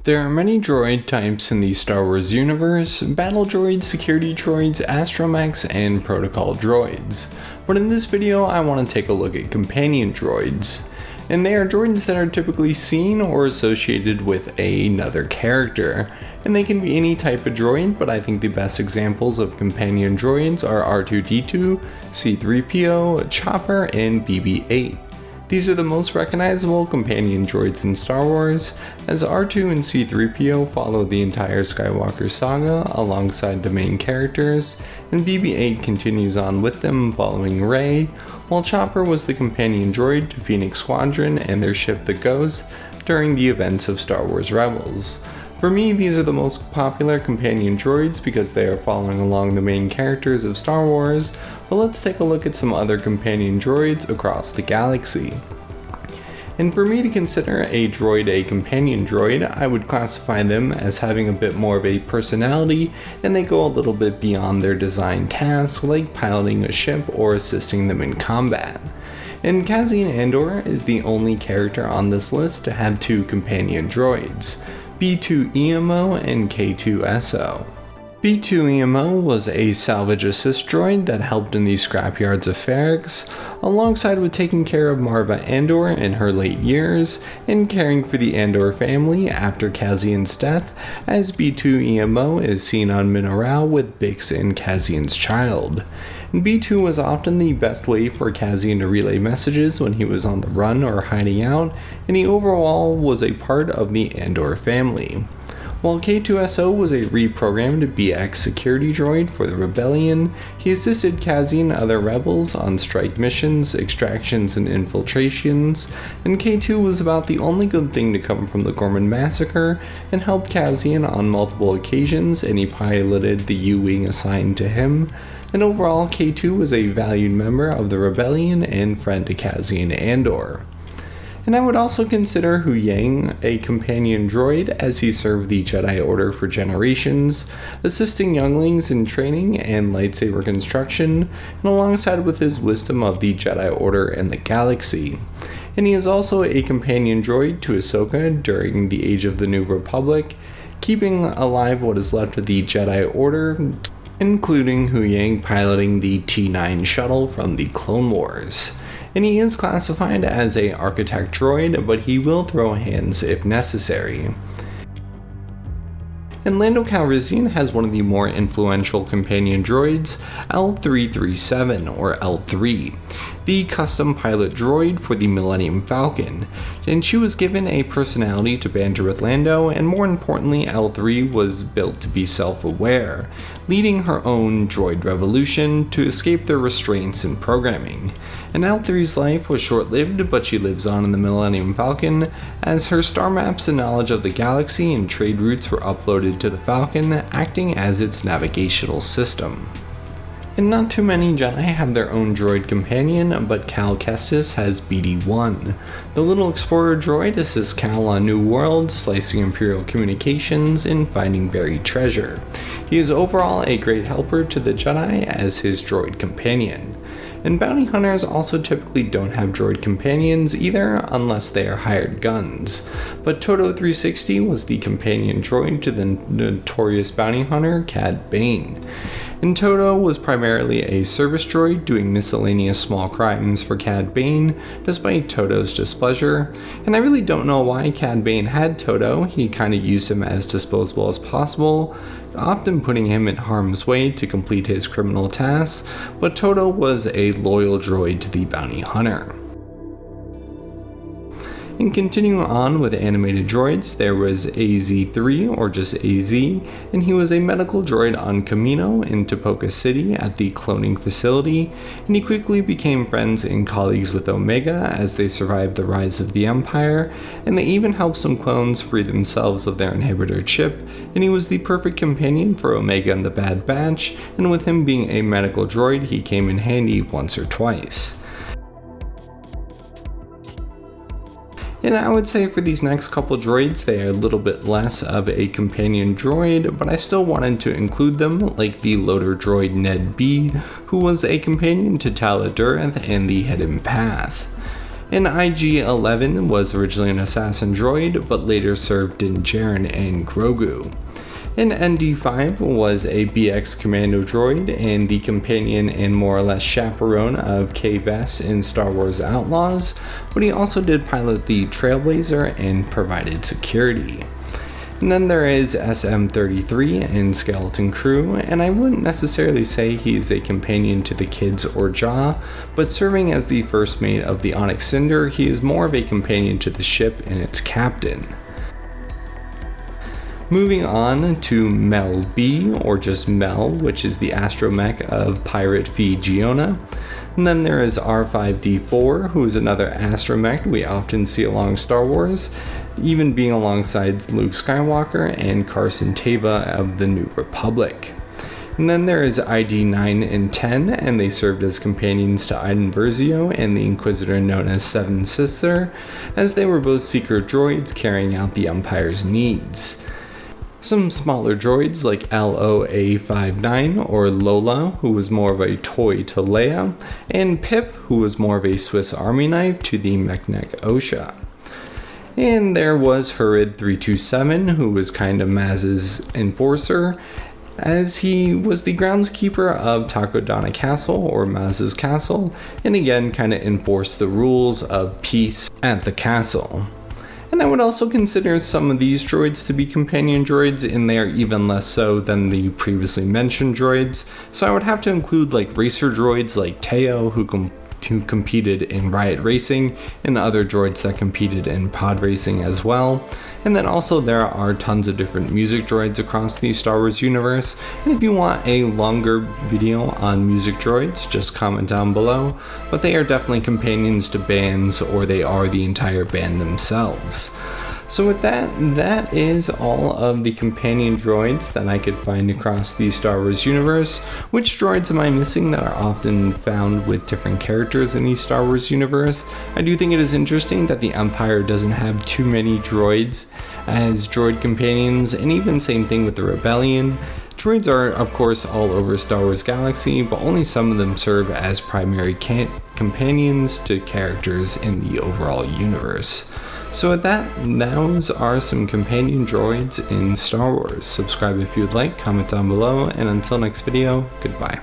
There are many droid types in the Star Wars universe: battle droids, security droids, astromechs, and protocol droids. But in this video I want to take a look at companion droids. And they are droids that are typically seen or associated with another character. And they can be any type of droid, but I think the best examples of companion droids are R2-D2, C-3PO, Chopper, and BB-8. These are the most recognizable companion droids in Star Wars, as R2 and C-3PO follow the entire Skywalker saga alongside the main characters, and BB-8 continues on with them following Rey, while Chopper was the companion droid to Phoenix Squadron and their ship the Ghost during the events of Star Wars Rebels. For me, these are the most popular companion droids because they are following along the main characters of Star Wars, but let's take a look at some other companion droids across the galaxy. And for me to consider a droid a companion droid, I would classify them as having a bit more of a personality, and they go a little bit beyond their design tasks like piloting a ship or assisting them in combat. And Cassian Andor is the only character on this list to have two companion droids, B2EMO and K2SO. B2EMO was a salvage assist droid that helped in the scrapyards of Ferrix, alongside with taking care of Marva Andor in her late years and caring for the Andor family after Cassian's death, as B2EMO is seen on Minoral with Bix and Cassian's child. And B2 was often the best way for Cassian to relay messages when he was on the run or hiding out, and he overall was a part of the Andor family. While K2SO was a reprogrammed BX security droid for the Rebellion, he assisted Cassian and other rebels on strike missions, extractions, and infiltrations, and K2 was about the only good thing to come from the Gorman Massacre and helped Cassian on multiple occasions, and he piloted the U-Wing assigned to him. And overall, K2 was a valued member of the Rebellion and friend to Cassian Andor. And I would also consider Hu Yang a companion droid, as he served the Jedi Order for generations, assisting younglings in training and lightsaber construction, and alongside with his wisdom of the Jedi Order and the galaxy. And he is also a companion droid to Ahsoka during the Age of the New Republic, keeping alive what is left of the Jedi Order, including Hu Yang piloting the T9 shuttle from the Clone Wars. And he is classified as a architect droid, but he will throw hands if necessary. And Lando Calrissian has one of the more influential companion droids, L337 or L3, the custom pilot droid for the Millennium Falcon, and she was given a personality to banter with Lando, and more importantly, L3 was built to be self-aware, leading her own droid revolution to escape the restraints in programming. And L3's life was short-lived, but she lives on in the Millennium Falcon, as her star maps and knowledge of the galaxy and trade routes were uploaded to the Falcon, acting as its navigational system. And not too many Jedi have their own droid companion, but Calstus has BD-1. The little explorer droid assists Cal on new worlds, slicing Imperial communications, and finding buried treasure. He is overall a great helper to the Jedi as his droid companion. And bounty hunters also typically don't have droid companions either, unless they are hired guns. But Toto 360 was the companion droid to the notorious bounty hunter Cad Bane. And Toto was primarily a service droid doing miscellaneous small crimes for Cad Bane, despite Toto's displeasure. And I really don't know why Cad Bane had Toto. He kinda used him as disposable as possible, often putting him in harm's way to complete his criminal tasks, but Toto was a loyal droid to the bounty hunter. And continuing on with animated droids, there was AZ-3, or just AZ, and he was a medical droid on Kamino in Tipoca City at the cloning facility, and he quickly became friends and colleagues with Omega as they survived the rise of the Empire, and they even helped some clones free themselves of their inhibitor chip, and he was the perfect companion for Omega and the Bad Batch, and with him being a medical droid, he came in handy once or twice. And I would say for these next couple droids, they are a little bit less of a companion droid, but I still wanted to include them, like the loader droid Ned B, who was a companion to Tal Dureth and the Hidden Path. And IG-11 was originally an assassin droid, but later served in Jaren and Grogu. And ND5 was a BX commando droid and the companion and more or less chaperone of K-Vess in Star Wars Outlaws, but he also did pilot the Trailblazer and provided security. And then there is SM-33 in Skeleton Crew, and I wouldn't necessarily say he is a companion to the kids or Jaw, but serving as the first mate of the Onyx Cinder, he is more of a companion to the ship and its captain. Moving on to Mel B, or just Mel, which is the astromech of Pirate Fee Giona. And then there is R5D4, who is another astromech we often see along Star Wars, even being alongside Luke Skywalker and Carson Teva of the New Republic. And then there is ID 9 and 10, and they served as companions to Iden Versio and the Inquisitor known as Seven Sister, as they were both secret droids carrying out the Empire's needs. Some smaller droids like LOA-59 or Lola, who was more of a toy to Leia, and Pip, who was more of a Swiss Army knife to the Mechnek Osha. And there was Hurid 327, who was kind of Maz's enforcer, as he was the groundskeeper of Takodana Castle, or Maz's castle, and again kind of enforced the rules of peace at the castle. And I would also consider some of these droids to be companion droids, and they are even less so than the previously mentioned droids. So I would have to include like racer droids like Teo, who competed in Riot Racing, and other droids that competed in pod racing as well. And then also there are tons of different music droids across the Star Wars universe, and if you want a longer video on music droids, just comment down below, but they are definitely companions to bands, or they are the entire band themselves. So with that, that is all of the companion droids that I could find across the Star Wars universe. Which droids am I missing that are often found with different characters in the Star Wars universe? I do think it is interesting that the Empire doesn't have too many droids as droid companions, and even same thing with the Rebellion. Droids are of course all over Star Wars Galaxy, but only some of them serve as primary companions to characters in the overall universe. So with that, those are some companion droids in Star Wars. Subscribe if you would like, comment down below, and until next video, goodbye.